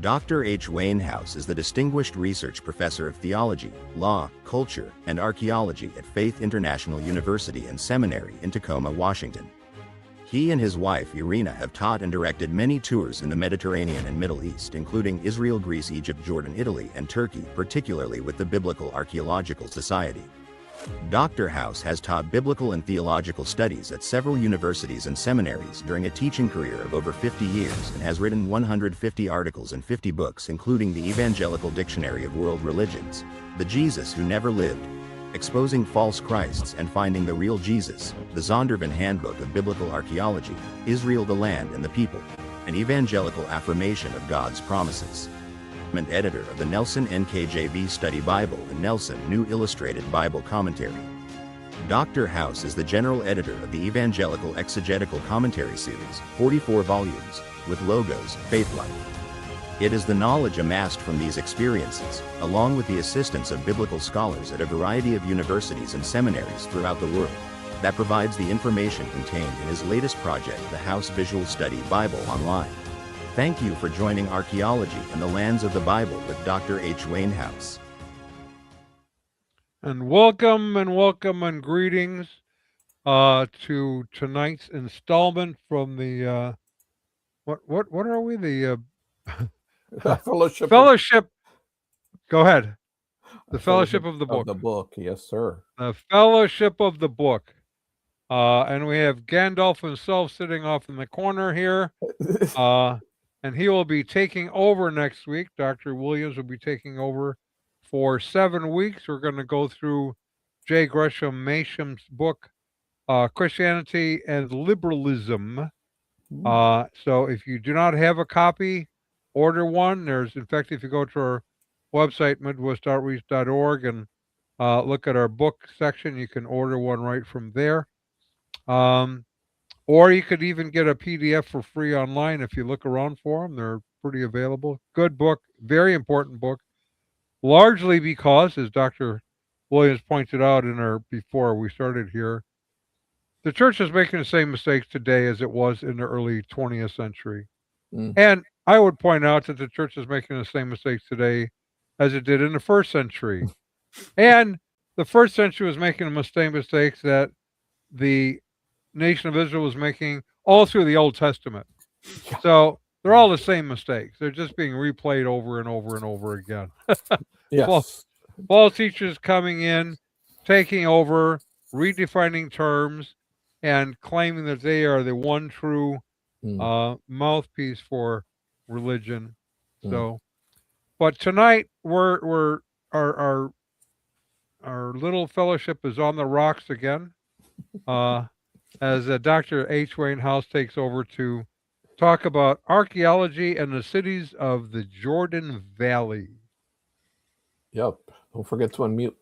Dr. H. Wainhouse is the Distinguished Research Professor of Theology, Law, Culture, and Archaeology at Faith International University and Seminary in Tacoma, Washington. He and his wife Irina have taught and directed many tours in the Mediterranean and Middle East, including Israel, Greece, Egypt, Jordan, Italy, and Turkey, particularly with the Biblical Archaeological Society. Dr. House has taught biblical and theological studies at several universities and seminaries during a teaching career of over 50 years and has written 150 articles and 50 books, including the Evangelical Dictionary of World Religions, The Jesus Who Never Lived, Exposing False Christs and Finding the Real Jesus, the Zondervan Handbook of Biblical Archaeology, Israel, the Land and the People, an Evangelical Affirmation of God's Promises, and editor of the Nelson NKJV Study Bible and Nelson New Illustrated Bible Commentary. Dr. House is the general editor of the Evangelical Exegetical Commentary Series, 44 volumes, with logos, Faith Life. It is the knowledge amassed from these experiences, along with the assistance of biblical scholars at a variety of universities and seminaries throughout the world, that provides the information contained in his latest project, the House Visual Study Bible Online. Thank you for joining Archaeology and the Lands of the Bible with Dr. H. Wainhouse. And welcome and greetings to tonight's installment from the what are we, the fellowship. Go ahead. The Fellowship of the Book. Of the book, yes, sir. The Fellowship of the Book. And we have Gandalf himself sitting off in the corner here. And he will be taking over next week. Dr. Williams will be taking over for 7 weeks. We're going to go through J. Gresham Mason's book, Christianity and Liberalism. So if you do not have a copy, order one. In fact, if you go to our website, midwestoutreach.org, and look at our book section, you can order one right from there. Or you could even get a PDF for free online if you look around for them. They're pretty available. Good book, very important book, largely because, as Dr. Williams pointed out before we started here, the church is making the same mistakes today as it was in the early 20th century. And I would point out that the church is making the same mistakes today as it did in the first century. And the first century was making the same mistakes that the nation of Israel was making all through the Old Testament. So they're all the same mistakes. They're just being replayed over and over and over again. Yes. False teachers coming in, taking over, redefining terms, and claiming that they are the one true mouthpiece for religion. So, but tonight our little fellowship is on the rocks again. As Dr. H. Wainhouse takes over to talk about archaeology and the cities of the Jordan Valley. Yep. Don't forget to unmute.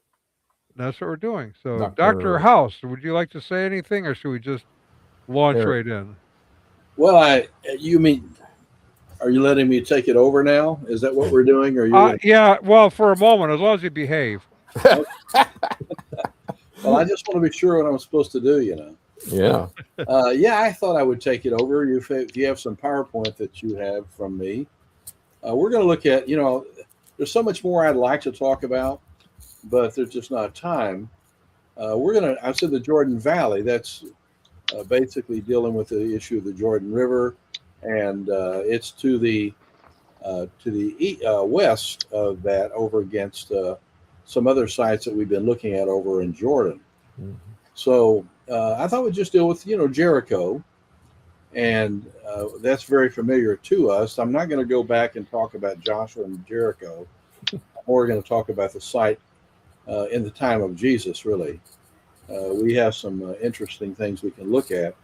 That's what we're doing. So, Dr. House, would you like to say anything, or should we just launch right in? Well, are you letting me take it over now? Is that what we're doing? Or yeah, well, for a moment, as long as you behave. Well, I just want to be sure what I'm supposed to do, Yeah. Yeah, I thought I would take it over. If you have some PowerPoint that you have from me, we're going to look at, there's so much more I'd like to talk about, but there's just not time. I said the Jordan Valley. That's basically dealing with the issue of the Jordan River, and it's to the west of that, over against some other sites that we've been looking at over in Jordan. So I thought we'd just deal with, Jericho, and that's very familiar to us. I'm not going to go back and talk about Joshua and Jericho. We're going to talk about the site in the time of Jesus, really. We have some interesting things we can look at.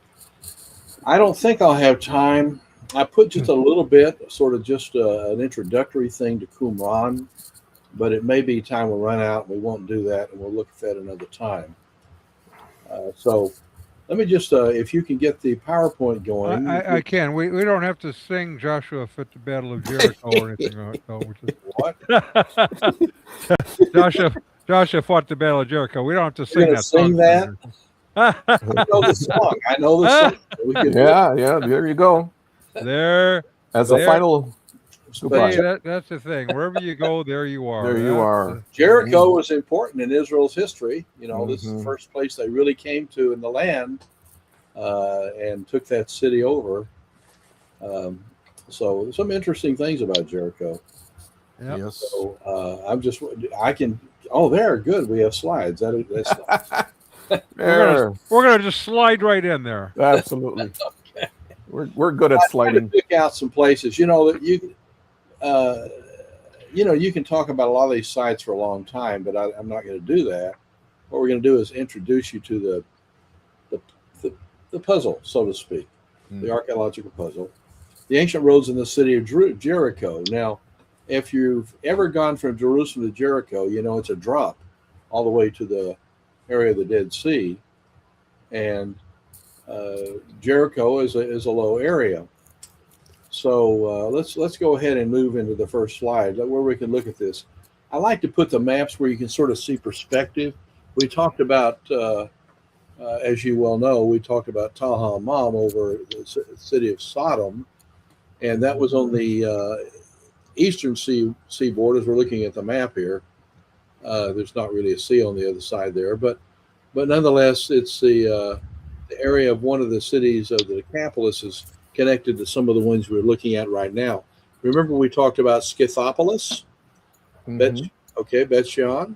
I don't think I'll have time. I put just a little bit, sort of just an introductory thing to Qumran, but it may be time will run out, and we won't do that, and we'll look at that another time. So let me just, if you can get the PowerPoint going. I can. We don't have to sing Joshua fit the Battle of Jericho or anything like that. What? Joshua fought the Battle of Jericho. We don't have to sing that song. That? I know the song. I know the song. Yeah, there you go. There. As a final Goodbye. Hey, that's the thing. Wherever you go, there you are. There you That's are. Jericho was important in Israel's history. This is the Mhm. first place they really came to in the land, and took that city over. So some interesting things about Jericho. Yep. Yes. So I can. Oh, there, good. We have slides. That's There. We're gonna just slide right in there. Absolutely. We're good at I tried to sliding. pick out some places. That you can talk about a lot of these sites for a long time, but I'm not going to do that. What we're going to do is introduce you to the puzzle, so to speak, the archaeological puzzle, the ancient roads in the city of Jericho. Now, if you've ever gone from Jerusalem to Jericho, it's a drop all the way to the area of the Dead Sea, and Jericho is a low area. So let's go ahead and move into the first slide where we can look at this. I like to put the maps where you can sort of see perspective. We talked about, as you well know, we talked about Tal Hammam over the city of Sodom, and that was on the eastern seaboard. As we're looking at the map here, there's not really a sea on the other side there, but nonetheless, it's the area of one of the cities of the Decapolis is connected to some of the ones we're looking at right now. Remember, we talked about Scythopolis? Mhm. Bet Shean.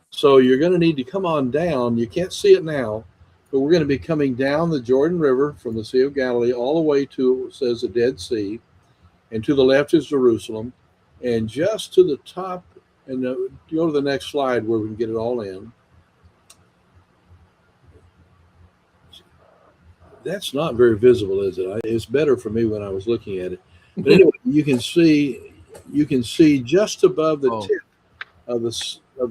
So you're going to need to come on down. You can't see it now, but we're going to be coming down the Jordan River from the Sea of Galilee all the way to, it says, the Dead Sea. And to the left is Jerusalem. And just to the top, and go to the next slide where we can get it all in. That's not very visible, is it? It's better for me when I was looking at it. But anyway, you can see just above the tip of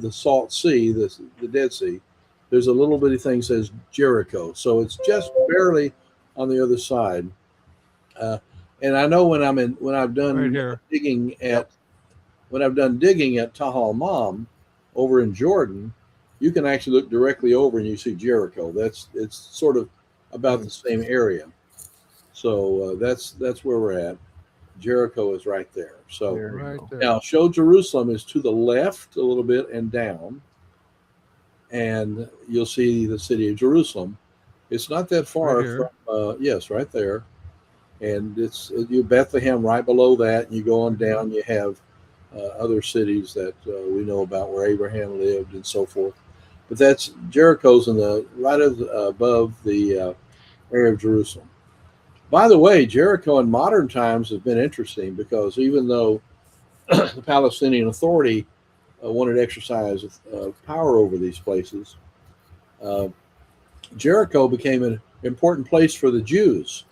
the Salt Sea, the Dead Sea. There's a little bitty thing that says Jericho, so it's just barely on the other side. And I know when I've done Right here. digging at Tahal Mam over in Jordan, you can actually look directly over and you see Jericho. It's sort of about the same area. So that's where we're at. Jericho is right there. So Right there. now show Jerusalem is to the left a little bit and down, and you'll see the city of Jerusalem. It's not that far Right from yes, right there. And it's you Bethlehem right below that, and you go on down, you have other cities that we know about where Abraham lived and so forth. But that's Jericho's in the right above the area of Jerusalem. By the way, Jericho in modern times has been interesting because even though the Palestinian Authority wanted to exercise power over these places, Jericho became an important place for the Jews.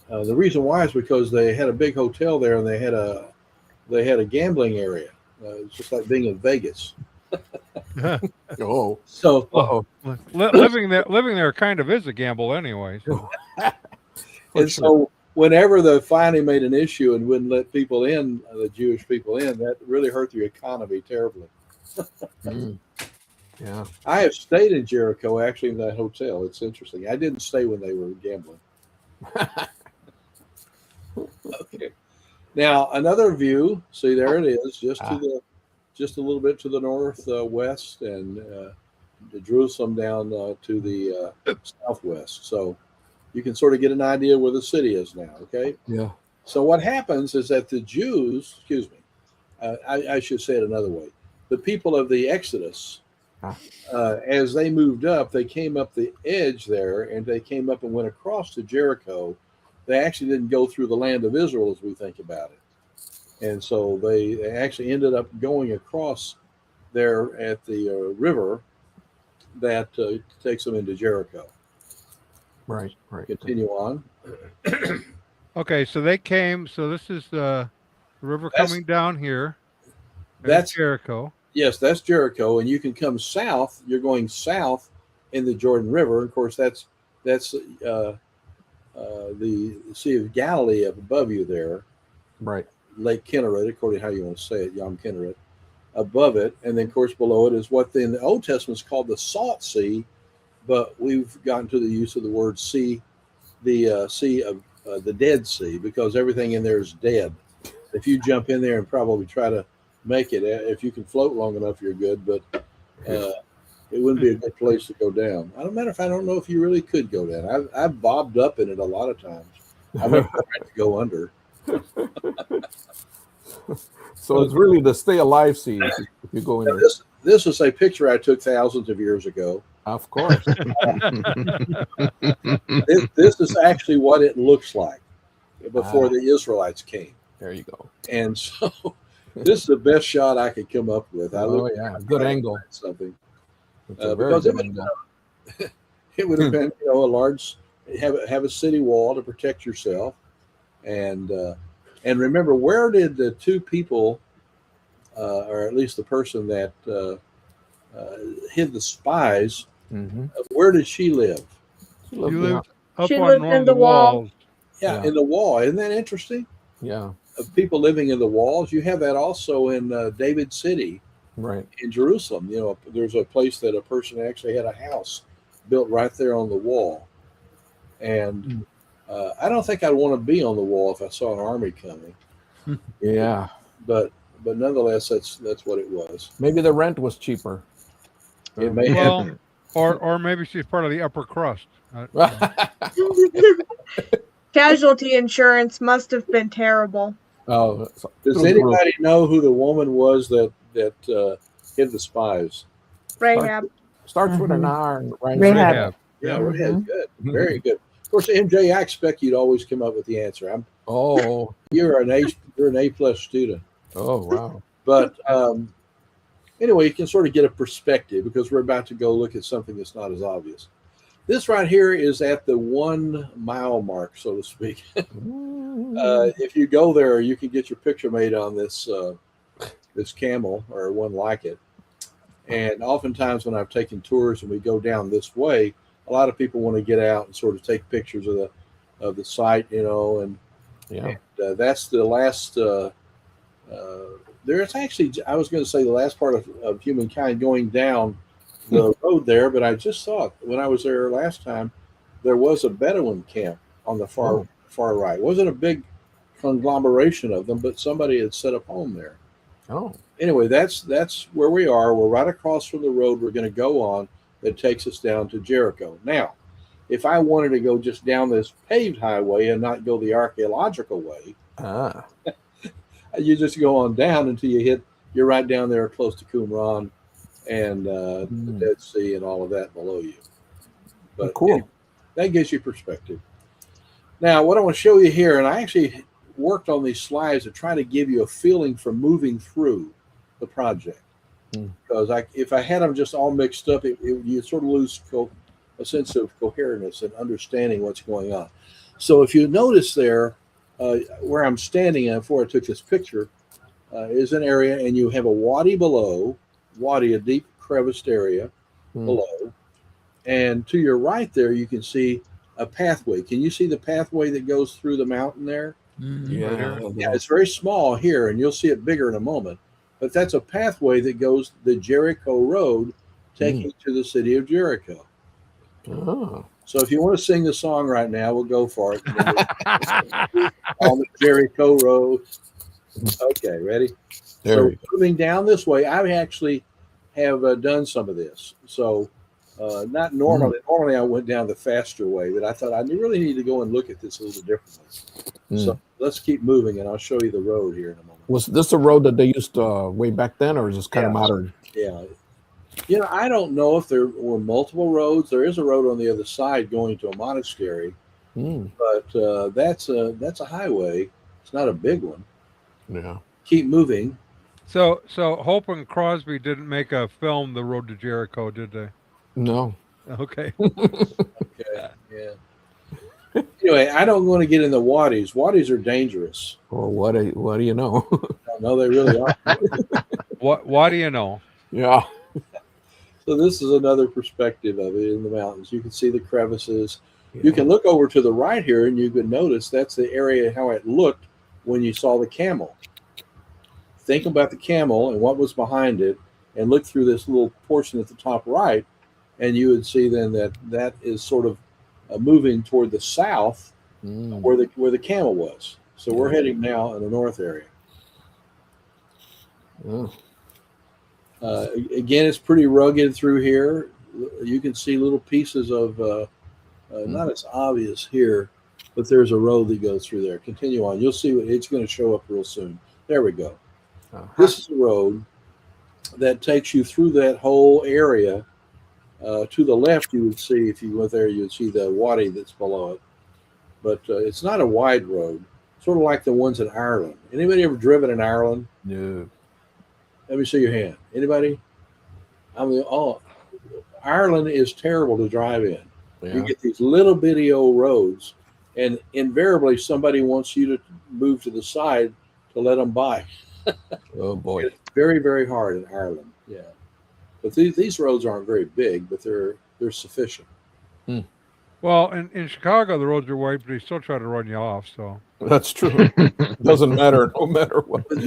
The reason why is because they had a big hotel there and they had a gambling area. It's just like being in Vegas. Oh. So living there kind of is a gamble anyway. So. So whenever the finally made an issue and wouldn't let people in, the Jewish people in, that really hurt the economy terribly. Yeah. I have stayed in Jericho, actually, in that hotel. It's interesting. I didn't stay when they were gambling. Okay. Now another view. See, there it is, just a little bit to the northwest, and Jerusalem down to the southwest. So you can sort of get an idea where the city is now. Okay. Yeah. So what happens is that the Jews, I should say it another way. The people of the Exodus, as they moved up, they came up the edge there, and they came up and went across to Jericho. They actually didn't go through the land of Israel as we think about it. And so they actually ended up going across there at the river that takes them into Jericho. Right. Continue on. Okay, so they came. So this is the river coming down here. That's Jericho. Yes, that's Jericho, and you can come south. You're going south in the Jordan River. Of course, that's the Sea of Galilee up above you there. Right. Lake Kinneret, according to how you want to say it, Yom Kinneret, above it, and then of course below it is what in the Old Testament is called the Salt Sea, but we've gotten to the use of the word sea, the sea of the Dead Sea, because everything in there is dead. If you jump in there and probably try to make it, if you can float long enough, you're good. But it wouldn't be a good place to go down. I don't know if you really could go down. I've bobbed up in it a lot of times. I've never tried to go under. So it's really the stay alive sea if you go in there. This is a picture I took thousands of years ago. Of course. This is actually what it looks like before the Israelites came. There you go. And so this is the best shot I could come up with. Good angle. Something. Because it would have been, a large, have a city wall to protect yourself, and remember, where did the two people, or at least the person that hid the spies, where did she live? She lived up She on lived one in of the the wall. walls. Yeah, in the wall. Isn't that interesting? Yeah. Of people living in the walls. You have that also in David City. Right. In Jerusalem, there's a place that a person actually had a house built right there on the wall. And I don't think I'd want to be on the wall if I saw an army coming. Yeah. But nonetheless, that's what it was. Maybe the rent was cheaper. It may have. Or maybe she's part of the upper crust. Casualty insurance must have been terrible. Oh, does anybody know who the woman was that hid the spies? Rahab. Starts with an R. Rahab. Yeah, Rahab. Good. Very good. Of course, MJ, I expect you'd always come up with the answer. You're an A+ student. Oh, wow. But anyway, you can sort of get a perspective because we're about to go look at something that's not as obvious. This right here is at the 1 mile mark, so to speak. If you go there, you can get your picture made on this this camel or one like it. And oftentimes when I've taken tours and we go down this way, a lot of people want to get out and sort of take pictures of the site, and that's the last. There's actually, I was going to say the last part of humankind going down the road there, but I just saw it when I was there last time. There was a Bedouin camp on the far right. It wasn't a big conglomeration of them, but somebody had set up home there. Oh. Anyway, that's where we are. We're right across from the road we're going to go on that takes us down to Jericho. Now, if I wanted to go just down this paved highway and not go the archaeological way, you just go on down until you're right down there close to Qumran and the Dead Sea and all of that below you. But cool. Anyway, that gives you perspective. Now, what I want to show you here, and I actually worked on these slides to try to give you a feeling for moving through the project. Because if I had them just all mixed up, you sort of lose a sense of coherence and understanding what's going on. So if you notice there, where I'm standing at before I took this picture, is an area, and you have a wadi below, a deep creviced area below. And to your right there, you can see a pathway. Can you see the pathway that goes through the mountain there? Yeah, it's very small here, and you'll see it bigger in a moment. But that's a pathway that goes the Jericho Road, taking to the city of Jericho. Oh. So if you want to sing the song right now, we'll go for it. On the Jericho Road. Okay, ready? So moving down this way, I actually have done some of this. So not normally. Normally I went down the faster way, but I thought I really need to go and look at this a little differently. So let's keep moving, and I'll show you the road here in a moment. Was this a road that they used way back then, or is this kind of modern? Yeah. I don't know if there were multiple roads. There is a road on the other side going to a monastery, but that's a highway. It's not a big one. Yeah. Keep moving. So Hope and Crosby didn't make a film, The Road to Jericho, did they? No. Okay. Okay. Yeah. Anyway, I don't want to get in the wadis. Wadis are dangerous. Or what do you know? No, they really are. What do you know? Yeah. So this is another perspective of it in the mountains. You can see the crevices. Yeah. You can look over to the right here, and you can notice that's the area how it looked when you saw the camel. Think about the camel and what was behind it, and look through this little portion at the top right, and you would see then that is sort of moving toward the south, where the camel was. So we're heading now in the north area. Oh. Again, it's pretty rugged through here. You can see little pieces of, not as obvious here, but there's a road that goes through there. Continue on. You'll see it's going to show up real soon. There we go. This is a road that takes you through that whole area. To the left, you would see, if you went there, you would see the wadi that's below it. But it's not a wide road, sort of like the ones in Ireland. Anybody ever driven in Ireland? No. Let me see your hand. Anybody? Ireland is terrible to drive in. Yeah. You get these little bitty old roads, and invariably somebody wants you to move to the side to let them by. Oh boy. It's very, very hard in Ireland. Yeah. But these roads aren't very big, but they're sufficient. Well, in Chicago, the roads are wide, but they still try to run you off. So That's true. It doesn't matter, no matter what. But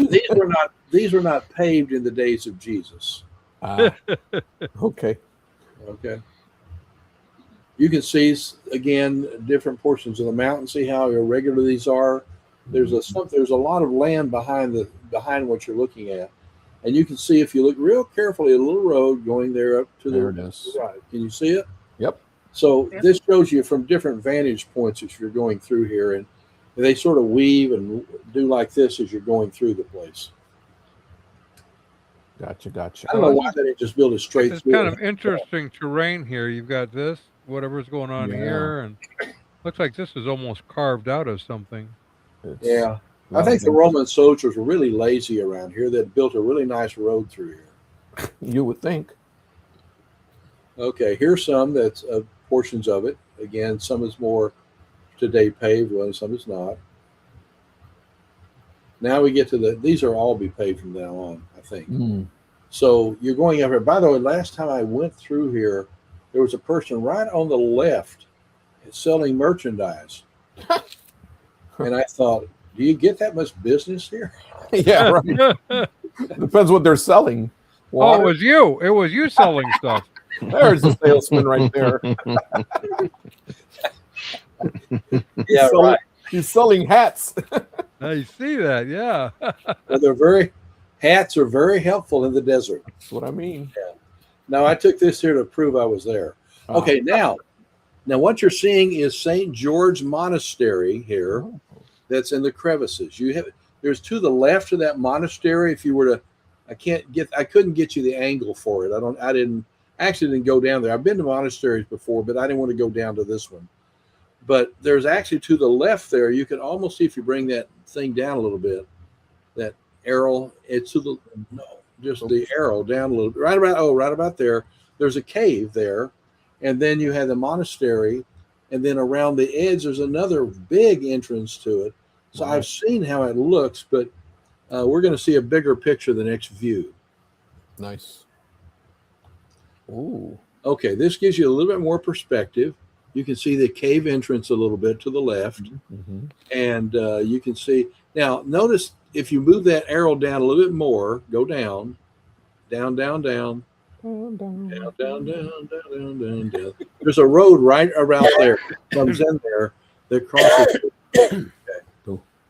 these were not paved in the days of Jesus. Okay. Okay. You can see again different portions of the mountain. See how irregular these are. There's a lot of land behind what you're looking at, and you can see if you look real carefully a little road going there up to There the it is. right. Can you see it? Yep. So this shows you from different vantage points as you're going through here, and they sort of weave and do like this as you're going through the place. Gotcha. I don't know why they didn't just build a straight it's through. kind of interesting terrain here. You've got this, whatever's going on here, and looks like this is almost carved out of something. Yeah. I think the Roman soldiers were really lazy around here. They built a really nice road through here. You would think. Okay, here's some that's portions of it. Again, some is more today paved, some is not. Now we get to these are all be paved from now on, I think. So you're going up here. By the way, last time I went through here, there was a person right on the left selling merchandise. And I thought, do you get that much business here? Yeah, right. Depends what they're selling. Oh, it was you. It was you selling stuff. There's the salesman right there. Yeah, right. He's selling hats. I see that. Yeah. Well, hats are very helpful in the desert. That's what I mean. Yeah. Now I took this here to prove I was there. Okay, now what you're seeing is St. George Monastery here. That's in the crevices. There's to the left of that monastery. If you were to, I couldn't get you the angle for it. I didn't go down there. I've been to monasteries before, but I didn't want to go down to this one. But there's actually to the left there. You can almost see if you bring that thing down a little bit, that arrow. It's the arrow down a little bit. Right about there. There's a cave there, and then you have the monastery. And then around the edge, there's another big entrance to it. So I've seen how it looks, but we're going to see a bigger picture the next view. Nice. Ooh. Okay, this gives you a little bit more perspective. You can see the cave entrance a little bit to the left. Mm-hmm. And you can see. Now, notice if you move that arrow down a little bit more, go down, down, down, down. Down. There's a road right around there, comes in there, that crosses. Okay.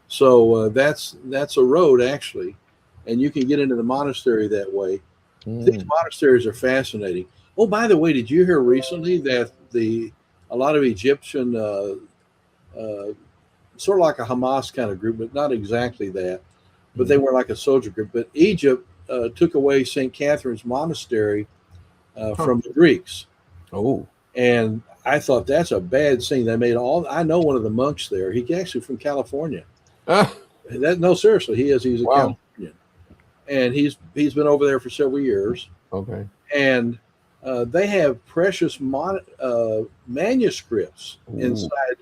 So that's a road actually, and you can get into the monastery that way. These monasteries are fascinating. Oh, by the way, did you hear recently that a lot of Egyptian, sort of like a Hamas kind of group, but not exactly that, but they were like a soldier group. But Egypt took away St. Catherine's Monastery from the Greeks. Oh. And I thought that's a bad scene. They made I know one of the monks there. He's actually from California. No, seriously, he is. He's a Californian. And he's been over there for several years. Okay. And they have precious manuscripts inside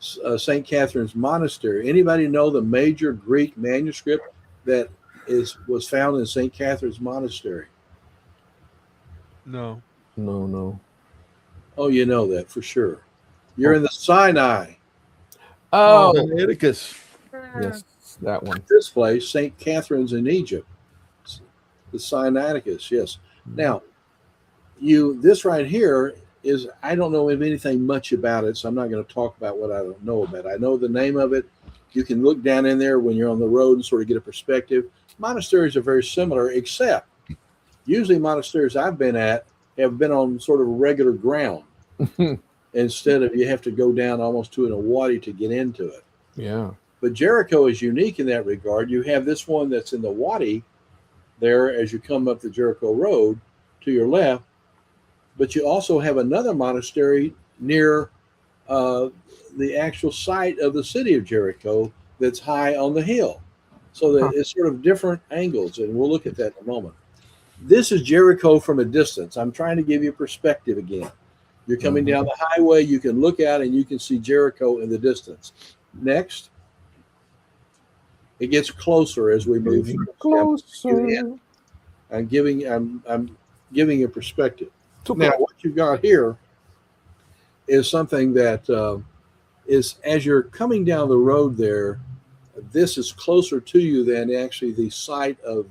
St. Catherine's Monastery. Anybody know the major Greek manuscript that was found in St. Catherine's Monastery? No. Oh, you know that for sure. You're in the Sinai. Oh, Leviticus. yes, that one. This place, St. Catherine's in Egypt. The Sinaiticus, yes. Now, this right here is, I don't know anything much about it, so I'm not going to talk about what I don't know about. I know the name of it. You can look down in there when you're on the road and sort of get a perspective. Monasteries are very similar, except usually monasteries I've been at have been on sort of regular ground instead of you have to go down almost to a wadi to get into it. Yeah. But Jericho is unique in that regard. You have this one that's in the wadi there as you come up the Jericho Road to your left, but you also have another monastery near the actual site of the city of Jericho that's high on the hill. So that it's sort of different angles, and we'll look at that in a moment. This is Jericho from a distance. I'm trying to give you perspective again. You're coming down the highway, you can look out and you can see Jericho in the distance. Next. It gets closer as we move through. Closer. I'm giving you perspective. Now, what you've got here is something that is, as you're coming down the road there, this is closer to you than actually the site of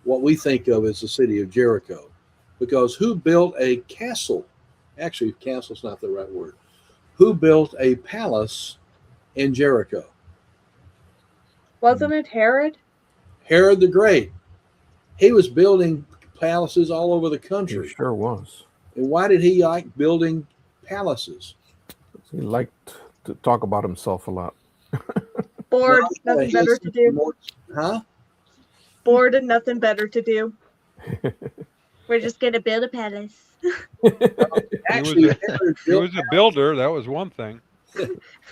what we think of as the city of Jericho. Because who built a castle? Actually, castle's not the right word. Who built a palace in Jericho? Wasn't it Herod? Herod the Great. He was building palaces all over the country. He sure was. And why did he like building palaces? He liked to talk about himself a lot. Bored, nothing better to do. Huh? Bored and nothing better to do. We're just gonna build a palace. Actually, he was a builder. That was one thing.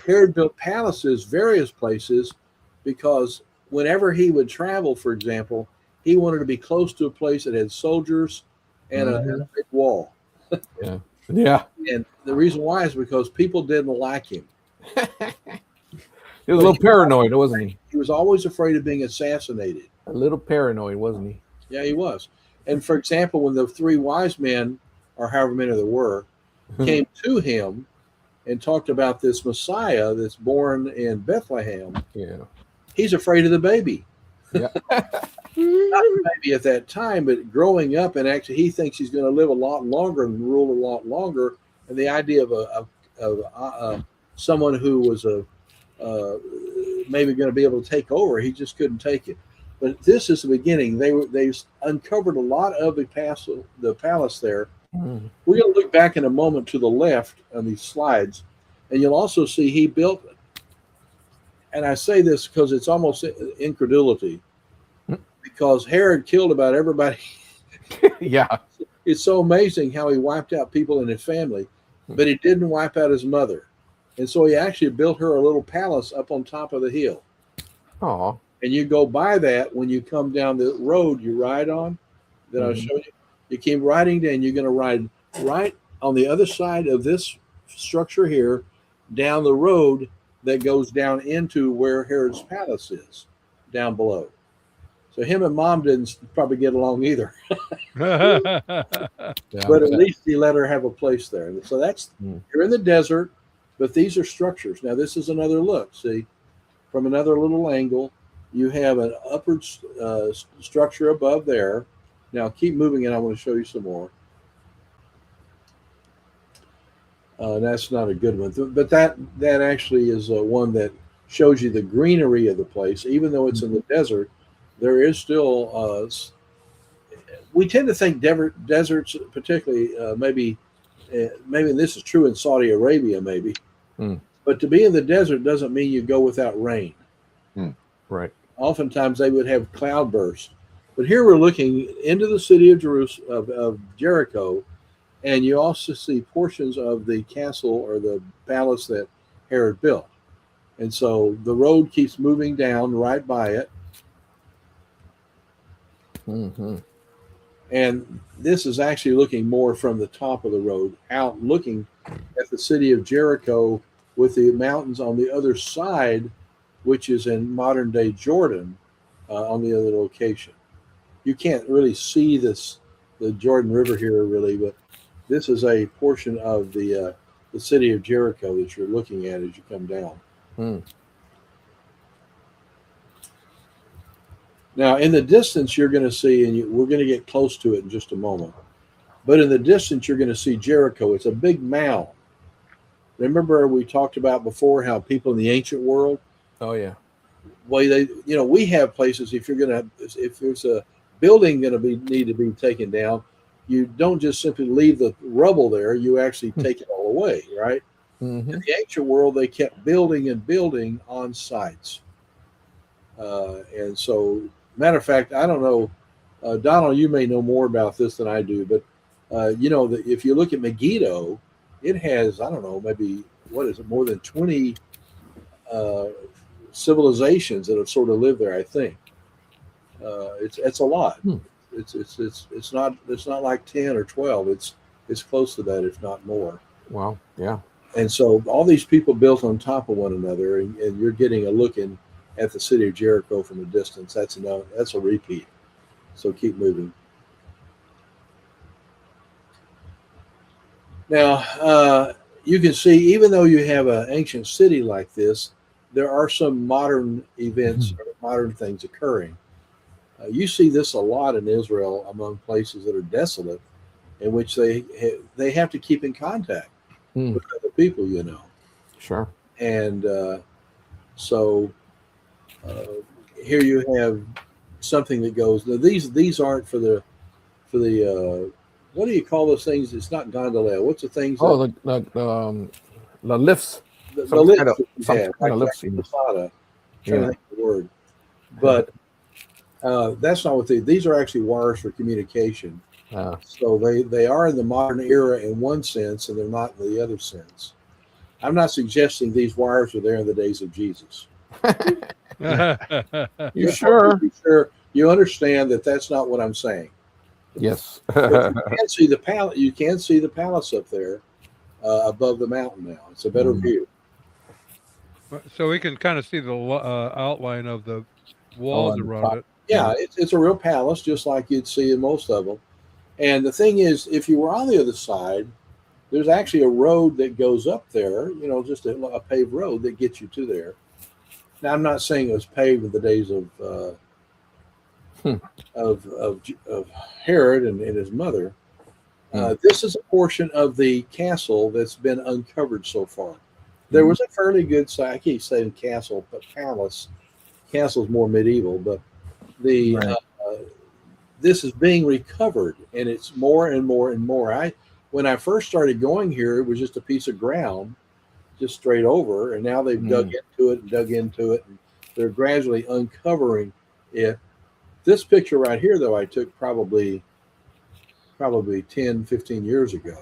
Herod built palaces various places because whenever he would travel, for example, he wanted to be close to a place that had soldiers and a big wall. Yeah. Yeah. And the reason why is because people didn't like him. He was a little paranoid, wasn't he? He was always afraid of being assassinated. A little paranoid, wasn't he? Yeah, he was. And for example, when the three wise men, or however many there were, came to him and talked about this Messiah that's born in Bethlehem, he's afraid of the baby. Yeah. Not the baby at that time, but growing up, and actually he thinks he's going to live a lot longer and rule a lot longer. And the idea of someone who was maybe going to be able to take over, he just couldn't take it. But this is the beginning. They uncovered a lot of the palace there. We're going to look back in a moment to the left on these slides, and you'll also see he built, and I say this because it's almost incredulity, because Herod killed about everybody. Yeah. It's so amazing how he wiped out people in his family, but he didn't wipe out his mother. And so he actually built her a little palace up on top of the hill. Oh. And you go by that when you come down the road you ride on that I'll show you. You keep riding down, you're going to ride right on the other side of this structure here, down the road that goes down into where Herod's palace is, down below. So him and Mom didn't probably get along either. But at least he let her have a place there. So that's, you're in the desert, but these are structures. Now this is another look. See, from another little angle, you have an upward structure above there. Now keep moving and I want to show you some more. That's not a good one, but that actually is one that shows you the greenery of the place. Even though it's in the desert, there is still, we tend to think deserts, particularly maybe this is true in Saudi Arabia, maybe, but to be in the desert doesn't mean you go without rain. Right. Oftentimes they would have cloudbursts. But here we're looking into the city of of Jericho, and you also see portions of the castle or the palace that Herod built. And so the road keeps moving down right by it. And this is actually looking more from the top of the road out, looking at the city of Jericho with the mountains on the other side, which is in modern day Jordan on the other location. You can't really see the Jordan River here really, but this is a portion of the city of Jericho that you're looking at as you come down. Now, in the distance, you're going to see, and we're going to get close to it in just a moment, but in the distance, you're going to see Jericho. It's a big mound. Remember we talked about before how people in the ancient world Oh yeah. Well, we have places. If there's a building going to need to be taken down, you don't just simply leave the rubble there. You actually take it all away, right? Mm-hmm. In the ancient world, they kept building and building on sites. And so, matter of fact, I don't know, Donald, you may know more about this than I do, but that if you look at Megiddo, it has, I don't know, maybe what is it, more than 20 uh, civilizations that have sort of lived there. I think it's a lot. Hmm. It's not like 10 or 12. It's close to that, if not more. Wow. Yeah. And so all these people built on top of one another, and you're getting a look at the city of Jericho from a distance. That's a repeat. So keep moving. Now, you can see, even though you have an ancient city like this, there are some modern events or modern things occurring. You see this a lot in Israel among places that are desolate, in which they have to keep in contact with other people, Sure. And so here you have something that goes. Now these aren't for the what do you call those things? It's not gondola. What's the things? Oh, the lifts. The Some lifts kind of, that you some have, kind of like lifts. Masada. Trying Yeah. to think of the word, but that's not what these are. Actually wires for communication. So they are in the modern era in one sense, and they're not in the other sense. I'm not suggesting these wires were there in the days of Jesus. You sure? Be sure you understand that that's not what I'm saying. Yes. But you can see the palace. You can see the palace up there above the mountain now. It's a better view. So we can kind of see the outline of the walls around it. Yeah, it's a real palace, just like you'd see in most of them. And the thing is, if you were on the other side, there's actually a road that goes up there. Just a paved road that gets you to there. Now, I'm not saying it was paved in the days of Herod and his mother. This is a portion of the castle that's been uncovered so far. There was a fairly good size. I keep saying castle, but palace. Castle's more medieval, but this is being recovered, and it's more and more and more. When I first started going here, it was just a piece of ground, just straight over, and now they've dug into it, and they're gradually uncovering it. This picture right here, though, I took probably 10, 15 years ago.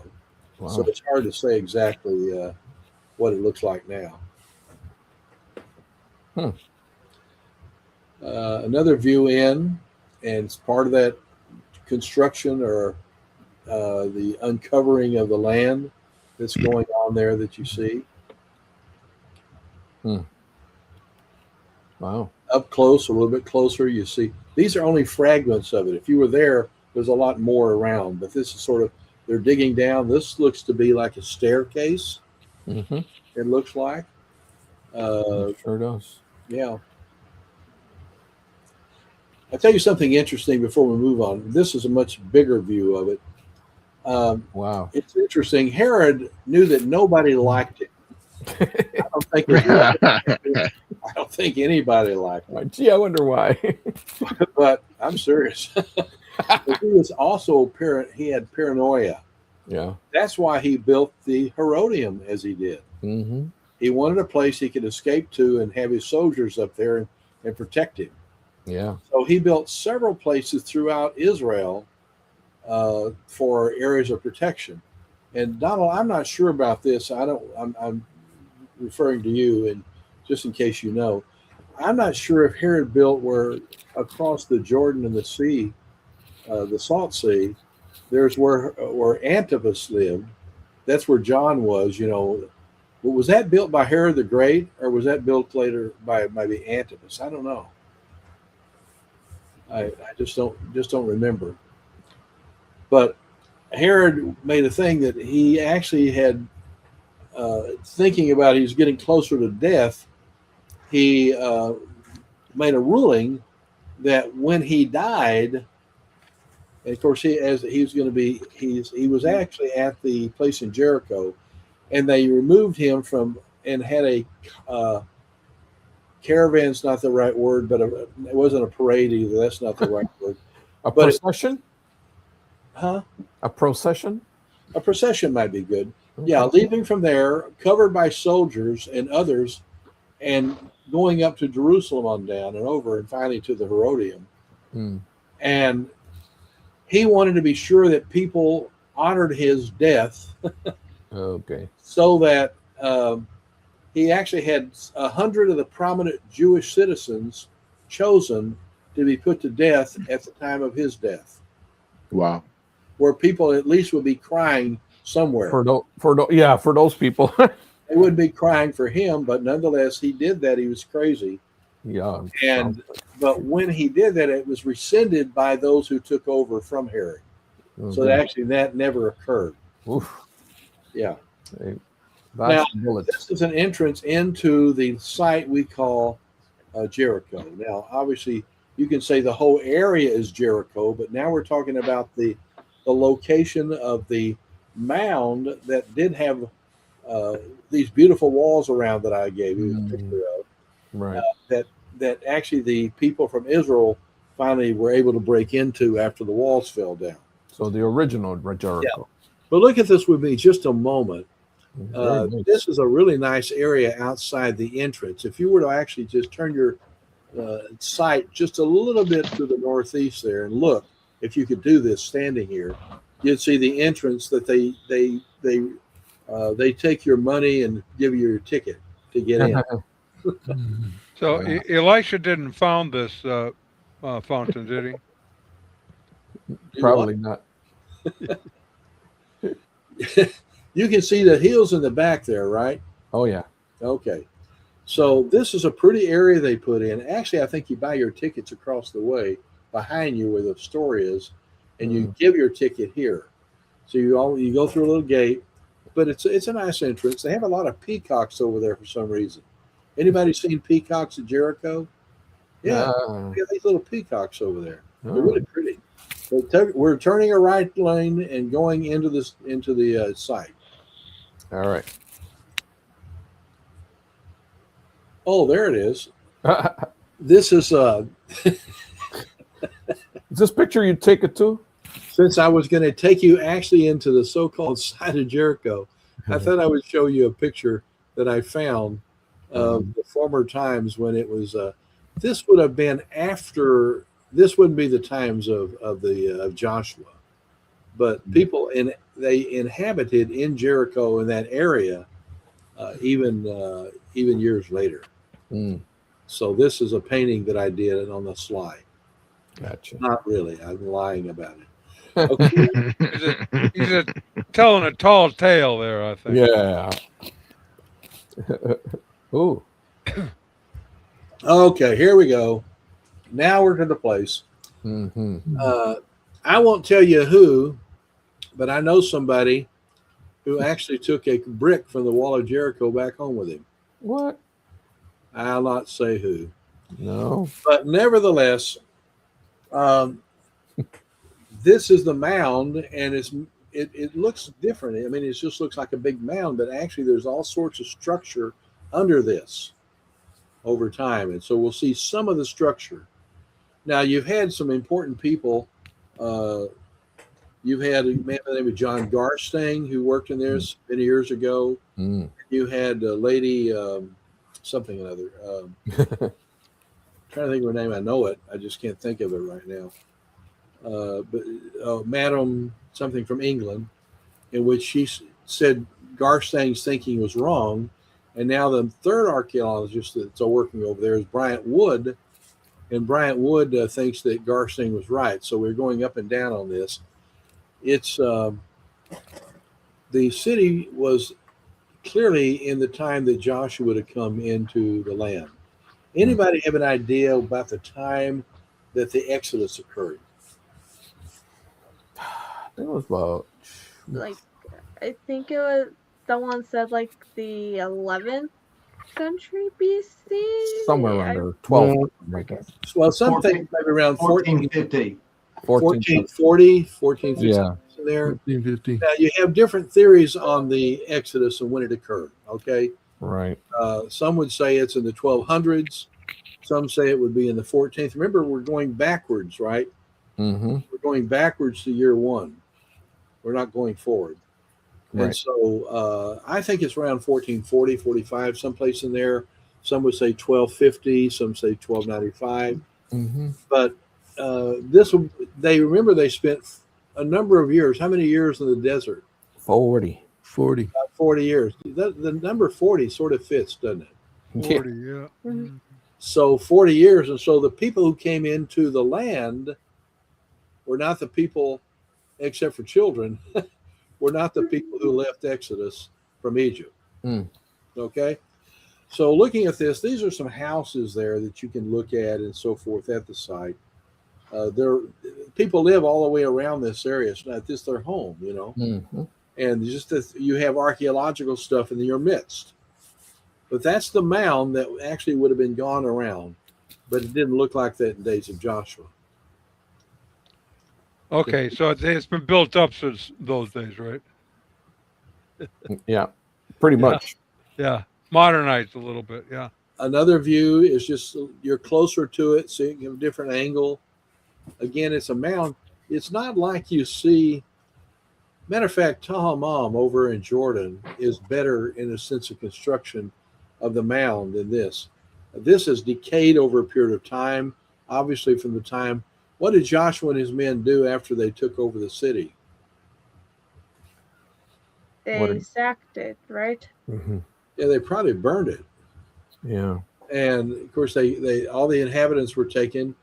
Wow. So it's hard to say exactly what it looks like now. Another view in, and it's part of that construction or the uncovering of the land that's going on there that you see. Wow. Up close, a little bit closer, you see. These are only fragments of it. If you were there, there's a lot more around, but this is sort of, they're digging down. This looks to be like a staircase. It looks like. It sure does. Yeah. I'll tell you something interesting before we move on. This is a much bigger view of it. Wow. It's interesting. Herod knew that nobody liked him. I don't think anybody liked him. Gee, I wonder why. But I'm serious. But he was also he had paranoia. Yeah. That's why he built the Herodium as he did. He wanted a place he could escape to and have his soldiers up there and protect him. Yeah. So he built several places throughout Israel for areas of protection. And Donald, I'm not sure about this. I'm referring to you, and just in case you know, I'm not sure if Herod built where across the Jordan and the sea, the Salt Sea, there's where Antipas lived. That's where John was. Was that built by Herod the Great, or was that built later by maybe Antipas? I don't know. I just don't remember. But Herod made a thing that he actually had, thinking about he was getting closer to death. He made a ruling that when he died, and of course he was actually at the place in Jericho, and they removed him from and had caravan's not the right word, but it wasn't a parade either. That's not the right word. A But procession? Huh? A procession? A procession might be good. Okay. Yeah, leaving from there, covered by soldiers and others, and going up to Jerusalem on down and over, and finally to the Herodium. Mm. And he wanted to be sure that people honored his death, Okay. so that he actually had 100 of the prominent Jewish citizens chosen to be put to death at the time of his death, Wow. where people at least would be crying somewhere. For those people. They wouldn't be crying for him, but nonetheless, he did that. He was crazy. Yeah. But when he did that, it was rescinded by those who took over from Herod. So actually, that never occurred. Oof. Yeah. Now, This is an entrance into the site we call Jericho. Now, obviously, you can say the whole area is Jericho, but now we're talking about the location of the mound that did have these beautiful walls around that I gave you a picture of. Right. That actually the people from Israel finally were able to break into after the walls fell down. So the original Jericho. Yeah. But look at this with me just a moment. Nice. This is a really nice area outside the entrance. If you were to actually just turn your sight just a little bit to the northeast there and look, if you could do this standing here, you'd see the entrance that they take your money and give you your ticket to get in. So Elisha didn't found this fountain, did he? Probably not. You can see the hills in the back there, right? Oh yeah. Okay. So this is a pretty area they put in. Actually, I think you buy your tickets across the way behind you where the store is, and you give your ticket here. So you go through a little gate, but it's a nice entrance. They have a lot of peacocks over there for some reason. Anybody seen peacocks at Jericho? Yeah, we got these little peacocks over there. They're really pretty. We're turning a right lane and going into the site. All right. Oh, there it is. This is Is this picture you take it to? Since I was going to take you actually into the so-called site of Jericho, I thought I would show you a picture that I found of the former times when it was. This would have been after. This wouldn't be the times of Joshua, but people they inhabited in Jericho in that area, even years later. So this is a painting that I did on the slide. Gotcha. Not really. I'm lying about it. Okay. He's telling a tall tale there, I think. Yeah. Ooh. Okay, here we go. Now we're to the place. I won't tell you who, but I know somebody who actually took a brick from the wall of Jericho back home with him. What? I'll not say who. No. But nevertheless, this is the mound, and it looks different. I mean, it just looks like a big mound, but actually there's all sorts of structure under this over time. And so we'll see some of the structure. Now, you've had some important people. You've had a man by the name of John Garstang who worked in there many years ago. You had a lady, something or other. Trying to think of her name. I know it. I just can't think of it right now. But Madam something from England, in which she said Garstang's thinking was wrong. And now the third archaeologist that's working over there is Bryant Wood. And Bryant Wood thinks that Garstang was right. So we're going up and down on this. It's the city was clearly in the time that Joshua would have come into the land. Anybody have an idea about the time that the Exodus occurred? It was about I think it was someone said like the 11th century BC, somewhere around there, 12. I guess. Well, some think maybe around 1450. 1440, 1450. Yeah. There. 1450. Now you have different theories on the Exodus and when it occurred. Okay. Right. Some would say it's in the 1200s. Some say it would be in the 14th. Remember, we're going backwards, right? Mm-hmm. We're going backwards to year 1. We're not going forward. Right. And so I think it's around 1440, 45, someplace in there. Some would say 1250, some say 1295. Mm-hmm. But they spent a number of years. How many years in the desert? 40. 40. About 40 years. The number 40 sort of fits, doesn't it? 40, yeah. Mhm. So 40 years. And so the people who came into the land were not the people, except for children, were not the people who left Exodus from Egypt. Mm. Okay? So looking at this, these are some houses there that you can look at and so forth at the site. People live all the way around this area. It's not this their home, you know. Mm-hmm. And just that you have archaeological stuff in your midst. But that's the mound that actually would have been gone around. But it didn't look like that in days of Joshua. Okay, so it's been built up since those days, right? Yeah, pretty Yeah. much. Yeah, modernized a little bit. Yeah. Another view is just you're closer to it, so you can have a different angle. Again, it's a mound. It's not like you see. Matter of fact, Tahamam over in Jordan is better in a sense of construction of the mound than this. This has decayed over a period of time, obviously from the time. What did Joshua and his men do after they took over the city? They sacked it, right? Mm-hmm. Yeah, they probably burned it. Yeah. And of course, they all the inhabitants were taken,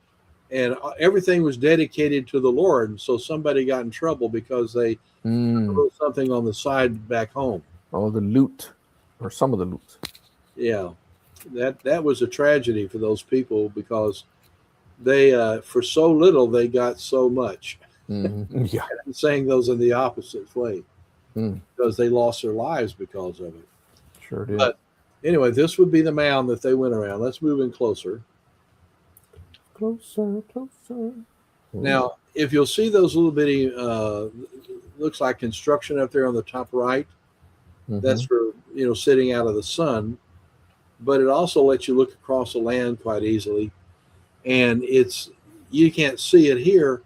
and everything was dedicated to the Lord. And so somebody got in trouble because they wrote something on the side back home. All the loot, or some of the loot. Yeah, that was a tragedy for those people because they for so little they got so much. Mm-hmm. Yeah. I'm saying those in the opposite way because they lost their lives because of it. Sure did. But anyway, this would be the mound that they went around. Let's move in closer. Closer. Now, if you'll see those little bitty, looks like construction up there on the top right, that's for, sitting out of the sun. But it also lets you look across the land quite easily. And you can't see it here,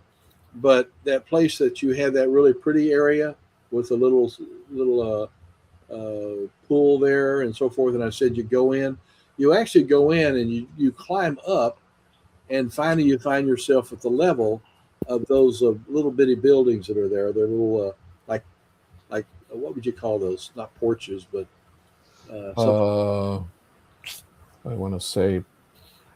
but that place that you have that really pretty area with a little pool there and so forth. And I said, you actually go in and you climb up, and finally you find yourself at the level of those little bitty buildings that are there. They're little, like what would you call those? Not porches, but I want to say,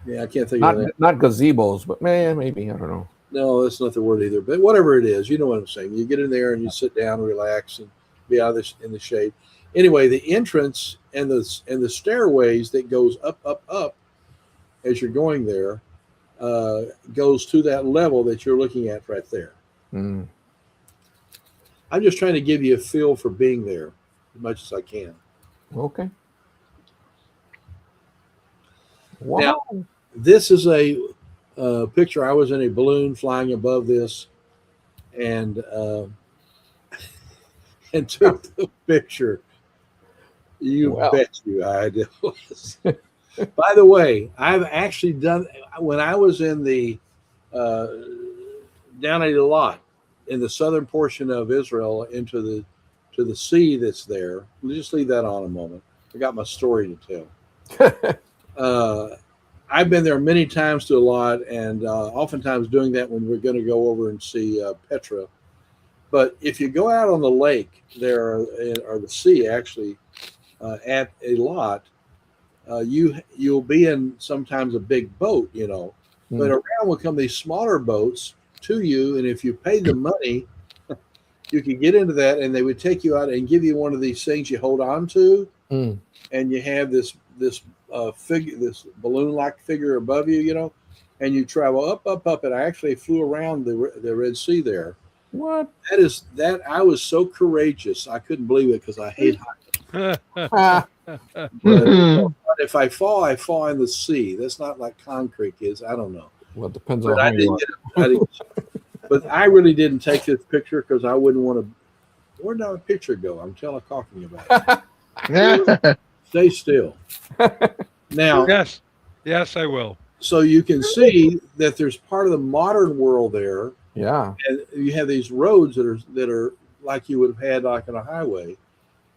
yeah, I can't think of that. Not gazebos, but maybe, I don't know. No, that's not the word either. But whatever it is, you know what I'm saying. You get in there and you sit down, relax, and be out in the shade. Anyway, the entrance and the stairways that goes up as you're going there goes to that level that you're looking at right there. Mm. I'm just trying to give you a feel for being there as much as I can. Okay. Wow. Now, this is a picture. I was in a balloon flying above this, and took the picture. You bet you I did. By the way, I've actually done when I was in the down at Eilat in the southern portion of Israel into the sea that's there. We'll just leave that on a moment. I got my story to tell. I've been there many times to Eilat, and oftentimes doing that when we're going to go over and see Petra. But if you go out on the lake there, or the sea actually, at Eilat, you'll be in sometimes a big boat, but around will come these smaller boats to you, and if you pay the money, you could get into that, and they would take you out and give you one of these things you hold on to, and you have this figure, this balloon-like figure above you, and you travel up, and I actually flew around the Red Sea there. What? That I was so courageous, I couldn't believe it because I hate heights. But if I fall in the sea. That's not like concrete is. I don't know. Well, it depends on how you are. But I really didn't take this picture because I wouldn't want to. Where'd that picture go? I'm talking about it. Stay still. Now, Yes, I will. So you can see that there's part of the modern world there, Yeah. and you have these roads that are like you would have had like on a highway,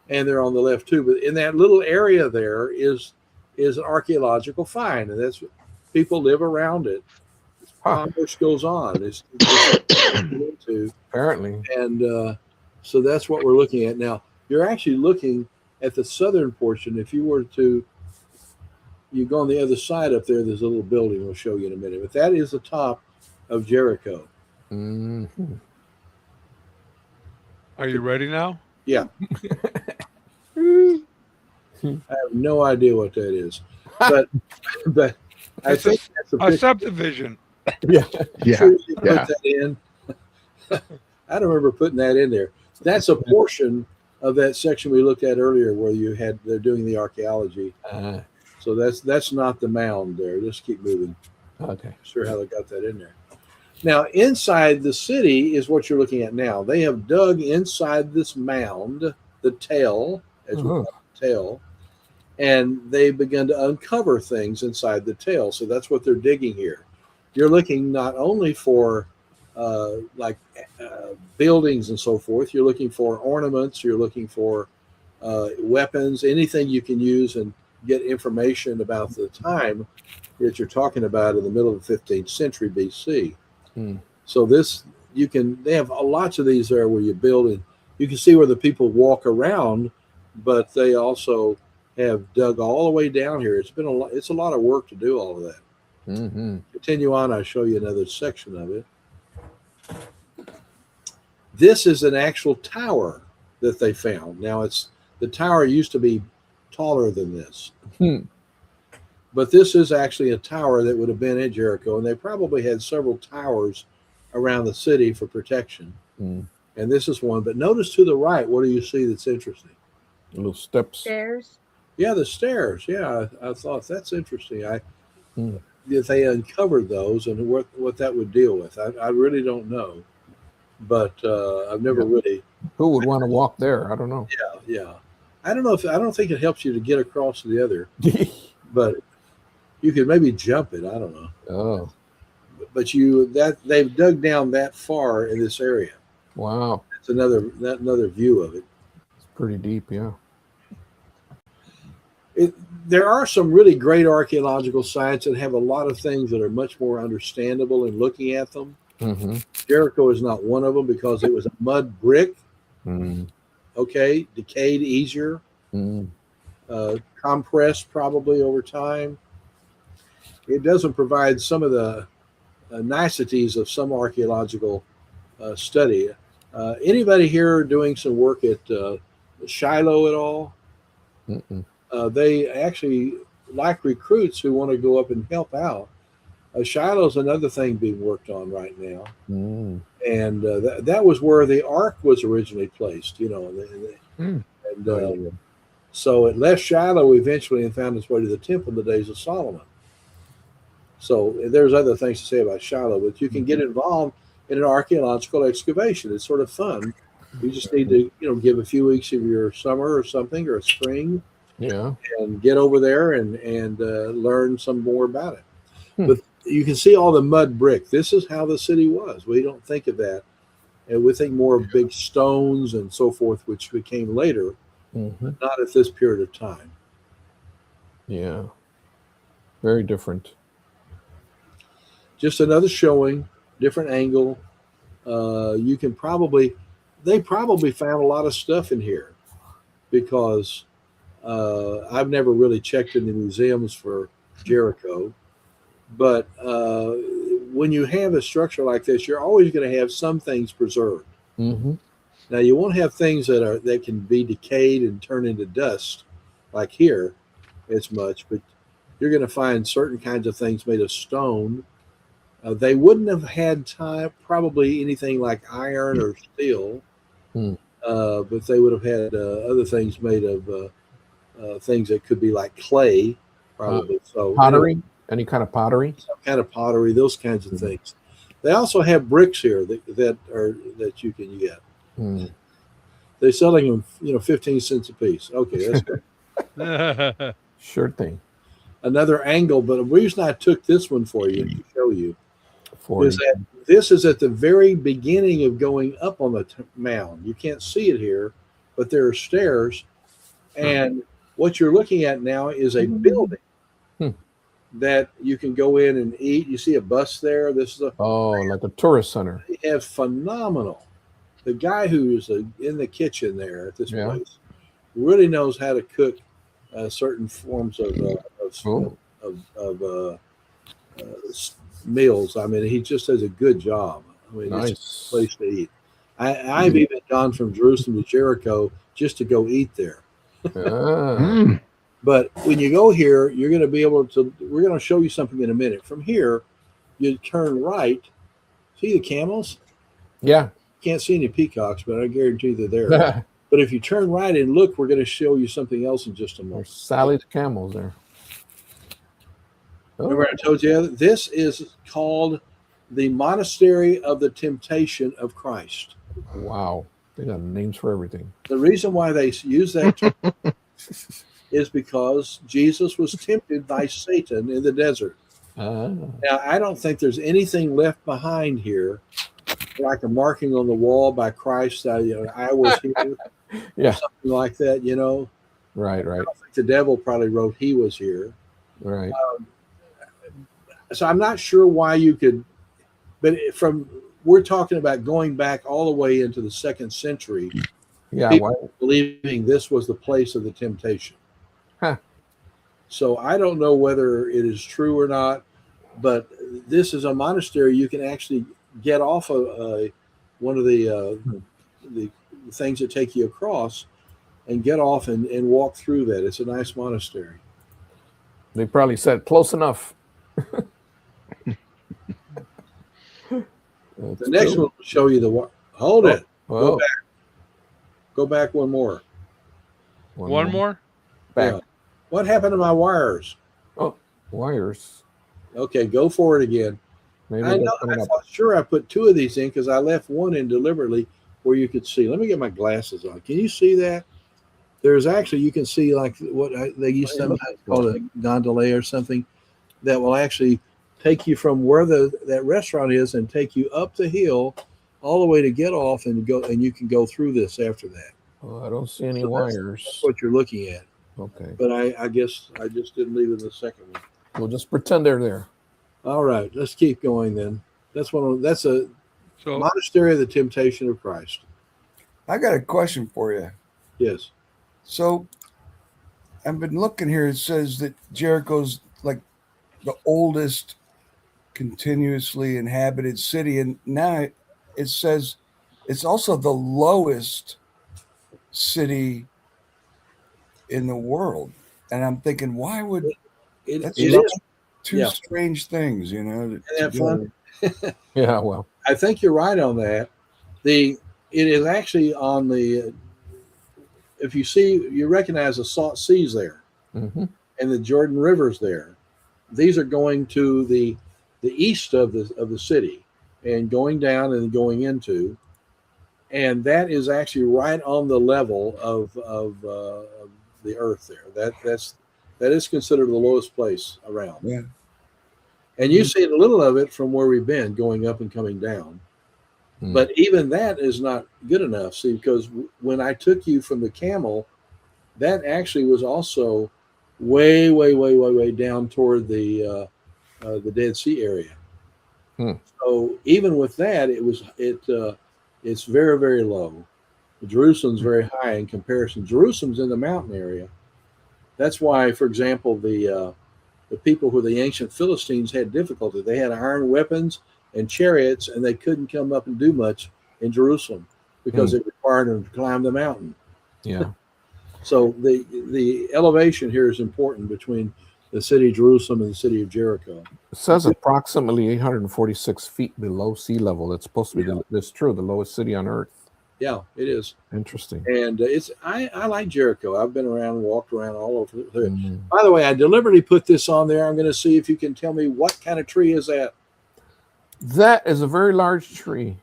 and they're on the left too. But in that little area there is an archaeological find, and that's people live around it. Huh. Commerce goes on. It's into, Apparently. and so that's what we're looking at now. You're actually looking at the southern portion. If you were to, you go on the other side up there. There's a little building we'll show you in a minute, but that is the top of Jericho. Mm-hmm. Are you ready now? Yeah. I have no idea what that is, but I It's think that's a subdivision. Yeah. Yeah. Sure you put Yeah. that in. I don't remember putting that in there. That's a portion of that section we looked at earlier where they're doing the archaeology. So that's not the mound there. Just keep moving. Okay. Sure how they got that in there. Now inside the city is what you're looking at now. They have dug inside this mound, the tail, as we call it, tail, and they begun to uncover things inside the tail. So that's what they're digging here. You're looking not only for buildings and so forth. You're looking for ornaments. You're looking for weapons, anything you can use and get information about the time that you're talking about in the middle of the 15th century BC. So they have lots of these there where you build, and you can see where the people walk around, but they also have dug all the way down here. It's a lot of work to do all of that. Mm-hmm. Continue on. I'll show you another section of it. This is an actual tower that they found. Now the tower used to be taller than this, but this is actually a tower that would have been at Jericho, and they probably had several towers around the city for protection. And this is one. But notice to the right, what do you see that's interesting? Little steps. Stairs. Yeah, the stairs. Yeah, I thought that's interesting. If they uncovered those and what that would deal with, I really don't know. But I've never really. Who would want to walk there? I don't know. Yeah. I don't think it helps you to get across to the other, but you could maybe jump it. I don't know. Oh, But they've dug down that far in this area. wow. It's another view of it. It's pretty deep, yeah. There are some really great archaeological sites that have a lot of things that are much more understandable in looking at them. Mm-hmm. Jericho is not one of them because it was a mud brick. Okay, decayed easier, compressed probably over time. It doesn't provide some of the niceties of some archaeological study. Anybody here doing some work at Shiloh at all? They actually like recruits who want to go up and help out. Shiloh's another thing being worked on right now. And that was where the ark was originally placed, so it left Shiloh eventually and found its way to the temple in the days of Solomon. So there's other things to say about Shiloh, but you can get involved in an archaeological excavation. It's sort of fun. You just need to, give a few weeks of your summer or something, or a spring, and get over there and learn some more about it. But you can see all the mud brick. This is how the city was. We don't think of that. And we think more of big stones and so forth, which became later, but not at this period of time. Yeah. Very different. Just another showing, different angle. They probably found a lot of stuff in here because I've never really checked in the museums for Jericho. But when you have a structure like this, you're always going to have some things preserved. Now, you won't have things that can be decayed and turn into dust like here as much, but you're going to find certain kinds of things made of stone. They wouldn't have had probably anything like iron or steel, but they would have had other things made of things that could be like clay, probably. So pottery? Any kind of pottery? Some kind of pottery, those kinds of things. They also have bricks here that you can get. They're selling them, 15 cents a piece. Okay, that's good. Sure thing. another angle. But the reason I took this one for you to show you 40. is that this is at the very beginning of going up on the mound. You can't see it here, but there are stairs. And what you're looking at now is a building that you can go in and eat. You see a bus there. This is like a tourist center. they have phenomenal. The guy who's in the kitchen there at this place really knows how to cook certain forms of meals. I mean, he just does a good job. I mean, it's a place to eat. I've even gone from Jerusalem to Jericho just to go eat there. But when you go here, you're going to be able to. We're going to show you something in a minute. From here, you turn right. See the camels? Yeah. Can't see any peacocks, but I guarantee they're there. But if you turn right and look, we're going to show you something else in just a moment. There's Sally the camels there. Remember I told you this is called the Monastery of the Temptation of Christ. Wow. They got names for everything. The reason why they use that term is because Jesus was tempted by Satan in the desert. Now, I don't think there's anything left behind here, like a marking on the wall by Christ. I was here, something like that. Right. I don't think the devil probably wrote he was here. Right. So I'm not sure why you could, but we're talking about going back all the way into the 2nd century. Yeah. People believing this was the place of the temptation. So I don't know whether it is true or not, but this is a monastery. You can actually get off of one of the things that take you across and get off and walk through that. It's a nice monastery. They probably said close enough. The next one will show you hold it. Go back one more. One more? Back. Yeah. What happened to my wires? Oh, wires. Okay, go for it again. Maybe I thought sure I put 2 of these in because I left one in deliberately where you could see. Let me get my glasses on. Can you see that? There's actually, you can see like what they used to call a gondola or something that will actually take you from where that restaurant is and take you up the hill all the way to get off and go, and you can go through this after that. Oh, I don't see any wires. That's what you're looking at. Okay. But I guess I just didn't leave it in the second one. We'll just pretend they're there. All right, let's keep going then. That's a Monastery of the Temptation of Christ. I got a question for you. Yes. So I've been looking here. It says that Jericho's like the oldest continuously inhabited city, and now it says it's also the lowest city in the world. And I'm thinking, why would it is two strange things, Isn't that fun? Yeah, well, I think you're right on that. It is actually on the. If you recognize the Salt Seas there, and the Jordan River's there. These are going to the east of the city, and going down and going into, and that is actually right on the level of the earth there. That is considered the lowest place around. Yeah. And you see a little of it from where we've been going up and coming down. But even that is not good enough. See, because when I took you from the camel, that actually was also way, way, way, way, way down toward the Dead Sea area. So even with that, it's very, very low. Jerusalem's very high in comparison. Jerusalem's in the mountain area. That's why, for example, the people who the ancient Philistines had difficulty. They had iron weapons and chariots, and they couldn't come up and do much in Jerusalem because it required them to climb the mountain. Yeah. So the elevation here is important between the city of Jerusalem and the city of Jericho. It says approximately 846 feet below sea level. It's supposed to be, that's true, the lowest city on earth. Yeah, it is. Interesting. And I like Jericho. I've been around and walked around all over there. By the way, I deliberately put this on there. I'm going to see if you can tell me what kind of tree is that. That is a very large tree.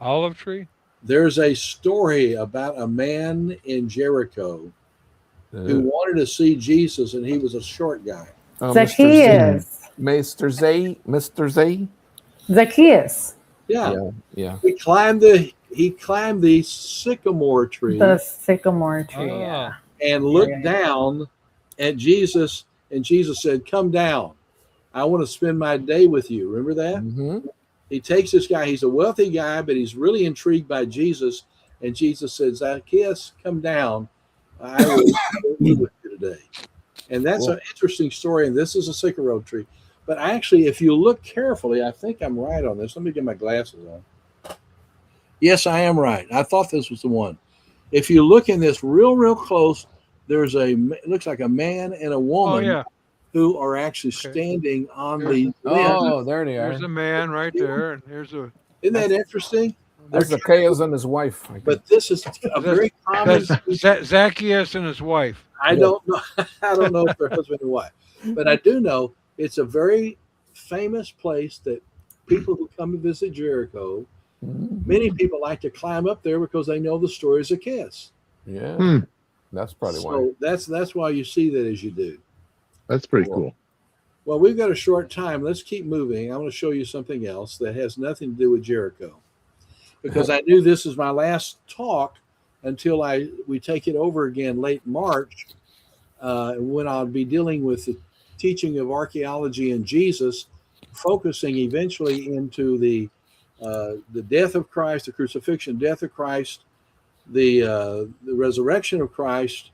Olive tree? There's a story about a man in Jericho who wanted to see Jesus, and he was a short guy. Mr. Zacchaeus. Mr. Z. Zacchaeus. Yeah. Yeah. He climbed the sycamore tree The sycamore tree. Ah. and looked down at Jesus, and Jesus said, "Come down. I want to spend my day with you." Remember that? Mm-hmm. He takes this guy. He's a wealthy guy, but he's really intrigued by Jesus. And Jesus said, "Zacchaeus, come down. I will eat with you today." And that's an interesting story. And this is a sycamore tree. But actually, if you look carefully, I think I'm right on this. Let me get my glasses on. Yes, I am right. I thought this was the one. If you look in this real close, it looks like a man and a woman who are actually standing on the limb. Oh, there they are. There's a man right there, and here's a. Isn't that interesting? That's Zacchaeus and his wife. But this is a very common. Zacchaeus and his wife. I don't know. I don't know if they're husband and wife, but I do know it's a very famous place that people who come to visit Jericho, many people like to climb up there because they know the story of Zacchaeus. Yeah, that's probably why. So that's why you see that as you do. That's pretty cool. Well, we've got a short time. Let's keep moving. I want to show you something else that has nothing to do with Jericho, because I knew this is my last talk until we take it over again late March, when I'll be dealing with the teaching of archaeology and Jesus, focusing eventually into the death of Christ, the crucifixion, death of Christ, the resurrection of Christ,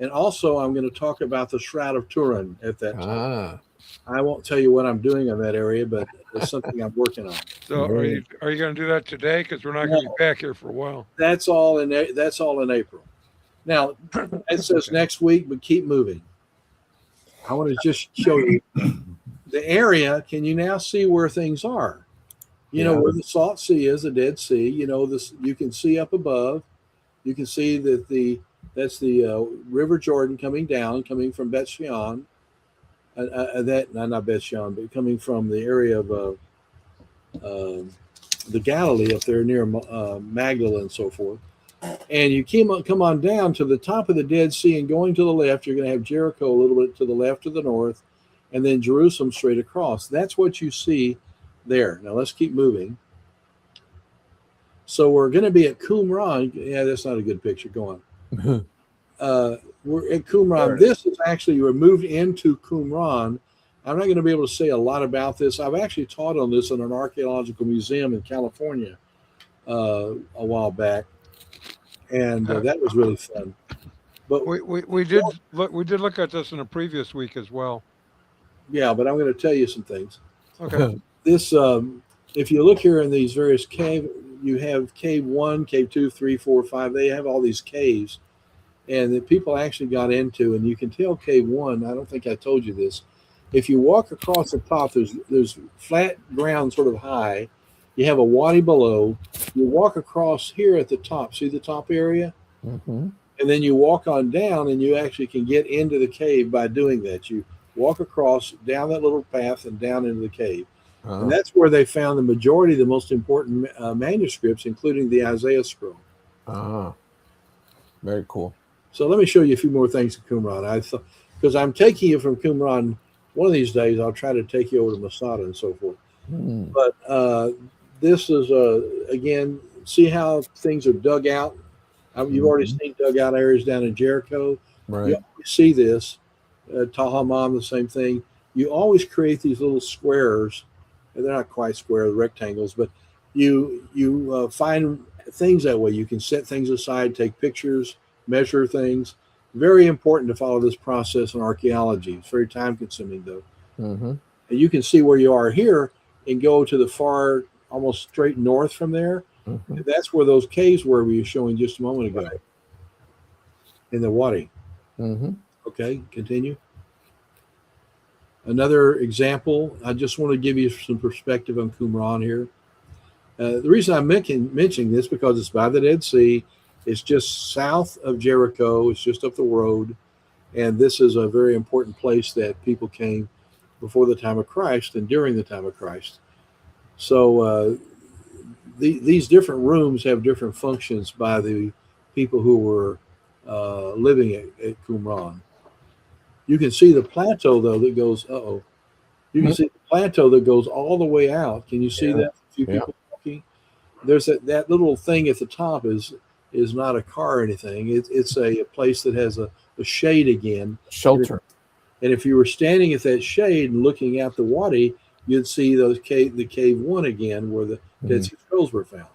and also I'm going to talk about the Shroud of Turin at that time. I won't tell you what I'm doing in that area, but it's something I'm working on. So are you going to do that today? Because we're not going to be back here for a while. That's all in April. Now it says next week, but keep moving. I want to just show you the area. Can you now see where things are? You know where the Salt Sea is, the Dead Sea. You know this. You can see up above. You can see that that's the River Jordan coming from Bet Shean. Not Bet Shean, but coming from the area of the Galilee up there near Magdala and so forth. And you come on down to the top of the Dead Sea, and going to the left, you're going to have Jericho a little bit to the left or the north, and then Jerusalem straight across. That's what you see there. Now let's keep moving. So we're going to be at Qumran. Yeah, that's not a good picture. Go on. We're at Qumran. This is actually moved into Qumran. I'm not going to be able to say a lot about this. I've actually taught on this in an archaeological museum in California a while back, and that was really fun. But we did look at this in a previous week as well. Yeah, but I'm going to tell you some things. Okay. This, if you look here in these various caves, you have cave 1, cave 2, 3, 4, 5. They have all these caves, and that people actually got into. And you can tell cave 1. I don't think I told you this. If you walk across the top, there's flat ground, sort of high. You have a wadi below. You walk across here at the top. See the top area? Mm-hmm. And then you walk on down, and you actually can get into the cave by doing that. You walk across down that little path and down into the cave. And that's where they found the majority of the most important manuscripts, including the Isaiah scroll. Very cool. So let me show you a few more things in Qumran. Because I'm taking you from Qumran, one of these days I'll try to take you over to Masada and so forth. But this is, again, see how things are dug out? You've already seen dug out areas down in Jericho. Right. You always see this. Tahamam, the same thing. You always create these little squares. They're not quite square, rectangles, but you find things that way. You can set things aside, take pictures, measure things. Very important to follow this process in archaeology. It's very time consuming though. Mm-hmm. And you can see where you are here and go to the far, almost straight north from there. Mm-hmm. That's where those caves were we were showing just a moment ago in the wadi. Mm-hmm. Okay, continue. Another example, I just want to give you some perspective on Qumran here. The reason I'm mentioning this because it's by the Dead Sea. It's just south of Jericho. It's just up the road. And this is a very important place that people came before the time of Christ and during the time of Christ. So these different rooms have different functions by the people who were living at Qumran. You can see the plateau though that goes. You can see the plateau that goes all the way out. Can you see that? A few people walking. There's that little thing at the top is not a car or anything. It's a place that has a shade again. Shelter. And if you were standing at that shade and looking out the wadi, you'd see the cave one again where the Dead Sea Scrolls were found.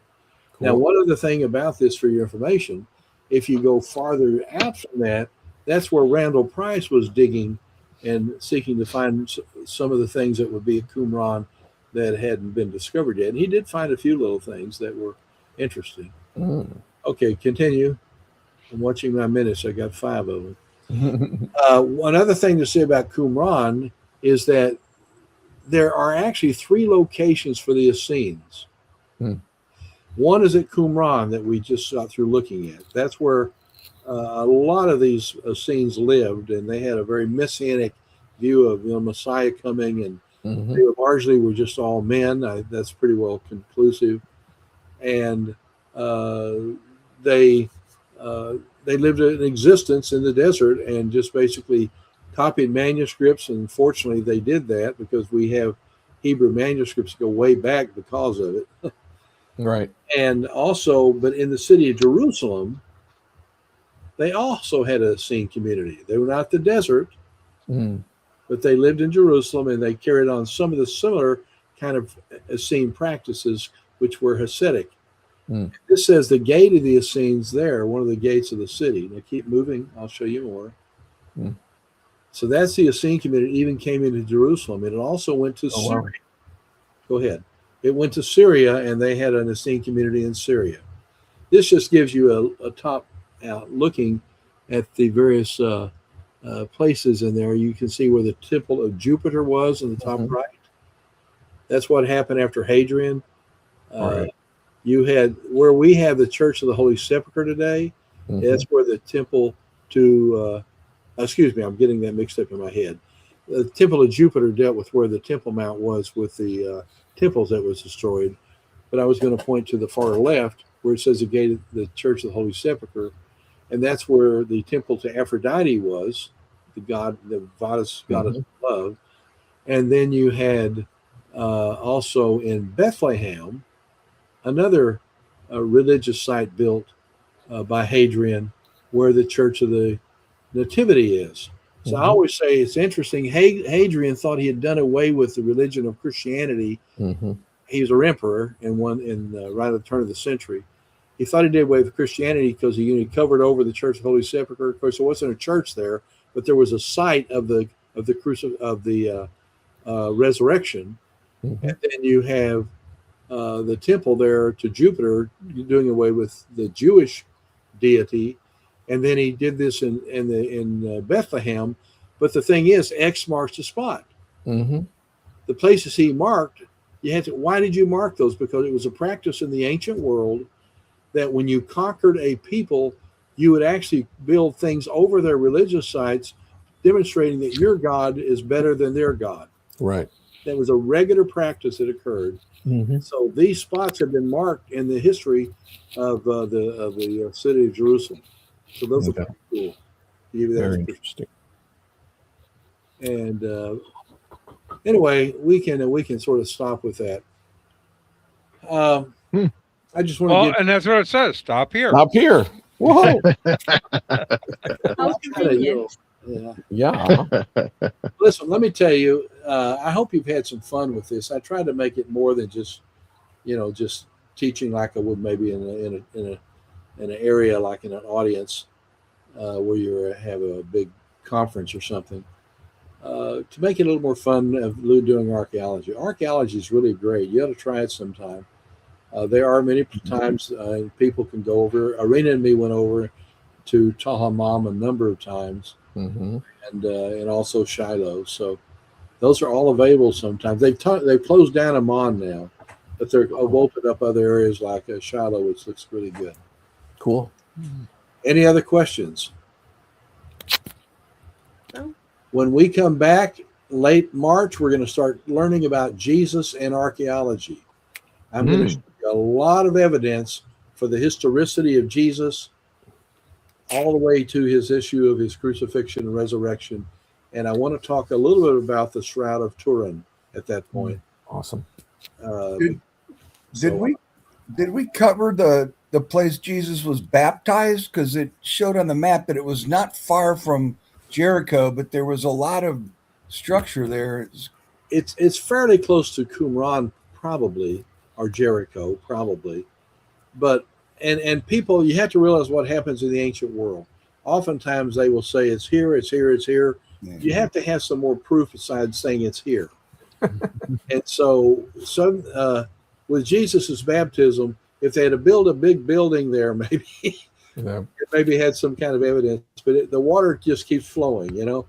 Cool. Now, one other thing about this for your information, if you go farther out from that, that's where Randall Price was digging and seeking to find some of the things that would be at Qumran that hadn't been discovered yet. And he did find a few little things that were interesting. Okay, continue. I'm watching my minutes. I got 5 of them. One other thing to say about Qumran is that there are actually 3 locations for the Essenes. One is at Qumran that we just got through looking at. That's where a lot of these Essenes lived, and they had a very messianic view of Messiah coming, and they largely were just all men. That's pretty well conclusive. And they lived an existence in the desert and just basically copied manuscripts. And fortunately, they did that because we have Hebrew manuscripts go way back because of it. Right. And also, but in the city of Jerusalem, they also had a Essene community. They were not the desert, but they lived in Jerusalem, and they carried on some of the similar kind of Essene practices, which were Hasidic. This says the gate of the Essenes there, one of the gates of the city. Now keep moving. I'll show you more. So that's the Essene community. Even came into Jerusalem. And it also went to Syria. Wow. Go ahead. It went to Syria, and they had an Essene community in Syria. This just gives you a top out looking at the various places in there. You can see where the Temple of Jupiter was in the top right. That's what happened after Hadrian. Right. You had where we have the Church of the Holy Sepulchre today. That's where the temple to, excuse me, I'm getting that mixed up in my head. The Temple of Jupiter dealt with where the Temple Mount was with the temples that was destroyed. But I was going to point to the far left where it says the gate of the Church of the Holy Sepulchre. And that's where the temple to Aphrodite was, the goddess of love. And then you had also in Bethlehem, another religious site built by Hadrian, where the Church of the Nativity is. So I always say it's interesting. Hadrian thought he had done away with the religion of Christianity. He was an emperor and one in right at the turn of the century. He thought he did away with Christianity because he covered over the Church of the Holy Sepulchre. Of course, there wasn't a church there, but there was a site of the resurrection. And then you have the temple there to Jupiter, doing away with the Jewish deity, and then he did this in Bethlehem. But the thing is, X marks the spot. The places he marked, you had to. Why did you mark those? Because it was a practice in the ancient world that when you conquered a people, you would actually build things over their religious sites, demonstrating that your God is better than their God. Right. That was a regular practice that occurred. So these spots have been marked in the history of the city of Jerusalem. So those are pretty cool. Very interesting. And anyway, we can sort of stop with that. I just want to and that's what it says. Stop here. Stop here. Whoa. How convenient. Yeah. Listen, let me tell you, I hope you've had some fun with this. I tried to make it more than just teaching like I would maybe in an area like in an audience where you have a big conference or something. To make it a little more fun of doing archaeology. Archaeology is really great. You ought to try it sometime. There are many times people can go over. Arena and me went over to Tahamam a number of times, and also Shiloh. So those are all available sometimes. They've closed down Amman now, but they've opened up other areas like Shiloh, which looks really good. Cool. Any other questions? No. When we come back late March, we're going to start learning about Jesus and archaeology. I'm going to show you a lot of evidence for the historicity of Jesus all the way to his issue of his crucifixion and resurrection and I want to talk a little bit about the Shroud of Turin at that point. Awesome. Did So, we cover the place Jesus was baptized? Because it showed on the map that it was not far from Jericho, but there was a lot of structure there. it's fairly close to Qumran, probably, or Jericho, probably. But and people, you have to realize what happens in the ancient world. Oftentimes they will say it's here, it's here, it's here. Yeah. You have to have some more proof besides saying it's here. And so, with Jesus's baptism, if they had to build a big building there, maybe Yeah. it maybe had some kind of evidence. But the water just keeps flowing, you know.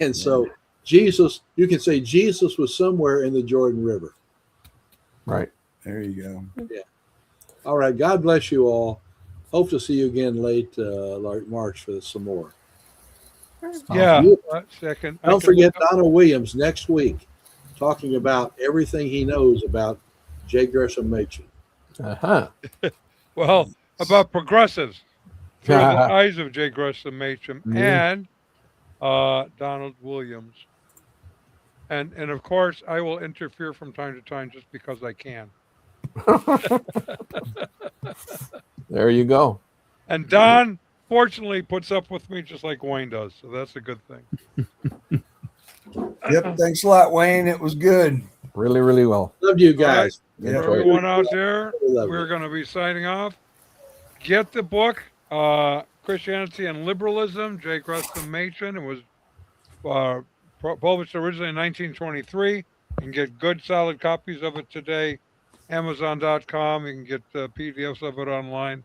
And so Jesus, you can say Jesus was somewhere in the Jordan River. Right. There you go. All right. God bless you all. Hope to see you again late March for some more. Yeah. You- Second. Don't forget Donald Williams next week, talking about everything he knows about J. Gresham Machen. Uh-huh. Well, about progressives through the eyes of J. Gresham Machen and Donald Williams. And of course, I will interfere from time to time just because I can. There you go. And Don, fortunately, puts up with me just like Wayne does. So that's a good thing. Yep. Thanks a lot, Wayne. It was good. Really, really well. Love you guys. Yeah. For everyone out there, Love we're you. going to be signing off. Get the book, Christianity and Liberalism, J. Gresham Machen. It was published originally in 1923. You can get good, solid copies of it today. Amazon.com. You can get PDFs of it online.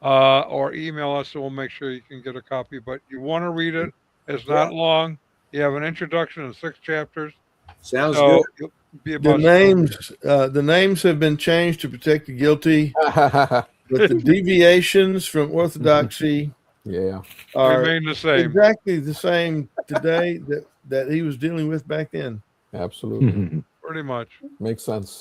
Or email us, so we'll make sure you can get a copy. But you want to read it. It's not long. You have an introduction and 6 chapters. Sounds So good. it'll be The about names have been changed to protect the guilty, but the deviations from orthodoxy Yeah. are remain the same. exactly the same today that he was dealing with back then. Absolutely. Pretty much. Makes sense.